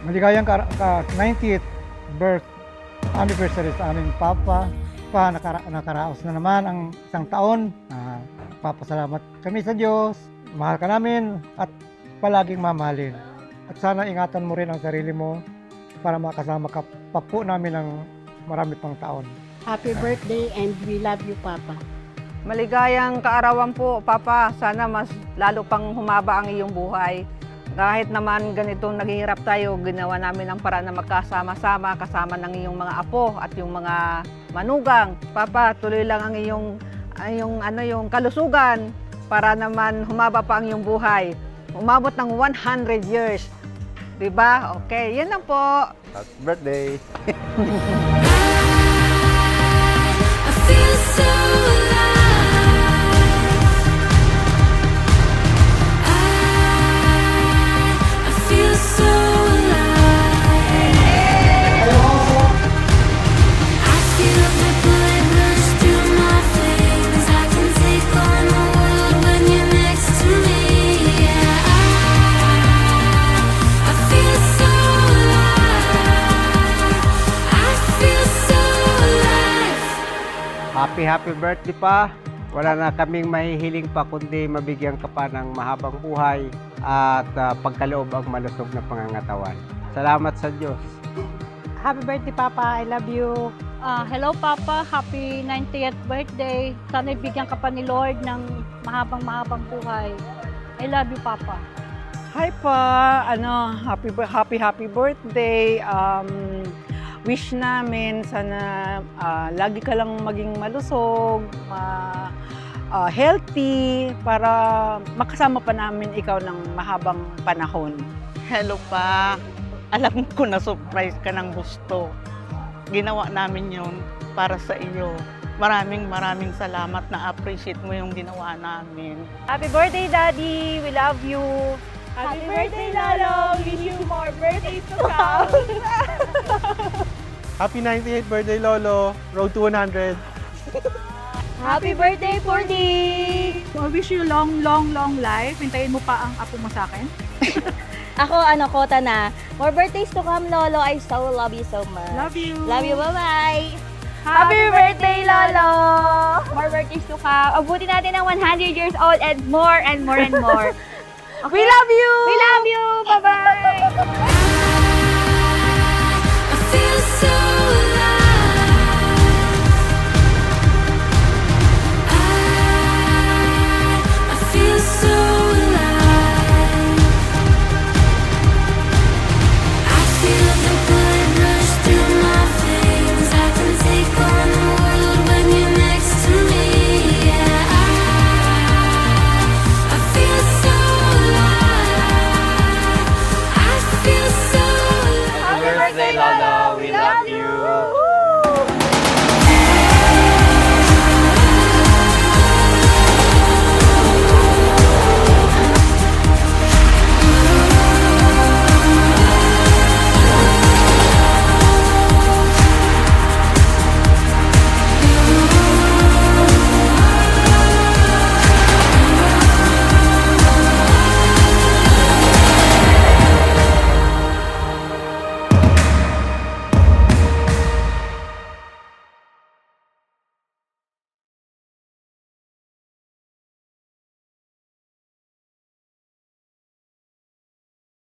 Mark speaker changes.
Speaker 1: Maligayang 90th birth anniversary sa aming Papa. Nakaraos na naman ang isang taon. Papasalamat kami sa Diyos. Mahal ka namin at palaging mamahalin. At sana ingatan mo rin ang sarili mo para makasama ka pa po namin ng marami pang taon.
Speaker 2: Happy birthday and we love you, Papa.
Speaker 3: Maligayang kaarawan po, Papa. Sana mas lalo pang humaba ang iyong buhay. Kahit naman ganitong naghihirap tayo, ginawa namin ang paraan na magkasama-sama, kasama ng iyong mga apo at yung mga manugang. Papa, tuloy lang ang yung kalusugan para naman humaba pa ang iyong buhay. Umabot ng 100 years. Diba? Okay, yan lang po.
Speaker 4: Happy birthday!
Speaker 5: I feel so I feel so alive. I feel the blood rush through my veins. I can take on the world when you're next to me. Yeah, I feel so alive. I feel so alive.
Speaker 4: Happy birthday pa! Wala na kaming mahihiling pa kundi mabigyan ka pa ng mahabang buhay at pagkaloob ang malusog na pangangatawan. Salamat sa Diyos.
Speaker 2: Happy birthday, Papa. I love you.
Speaker 6: Hello Papa, happy 90th birthday. Sana ibigyan ka pa ni Lord ng mahabang buhay. I love you Papa.
Speaker 3: Hi pa, happy birthday. Wish namin sana lagi ka lang maging malusog, healthy para makasama pa namin ikaw ng mahabang panahon.
Speaker 7: Hello pa. Alam ko na surprise ka ng gusto. Ginawa namin yun para sa iyo. Maraming salamat na appreciate mo yung ginawa namin.
Speaker 6: Happy birthday Daddy, we love you.
Speaker 8: Happy birthday, Lolo! Wish you more birthdays to come!
Speaker 9: Happy 98th birthday, Lolo! Road to 100!
Speaker 8: Happy birthday, Pordy!
Speaker 6: I wish you long life. Hintayin mo pa ang apo mo sa akin.
Speaker 8: Ako, Kota na. More birthdays to come, Lolo. I so love you so much.
Speaker 6: Love you.
Speaker 8: Love you, bye-bye! Happy birthday, Lolo! More birthdays to come. Abutin natin ng 100 years old and more and more and more. Okay? We love you! We love you! Bye-bye!
Speaker 5: I feel so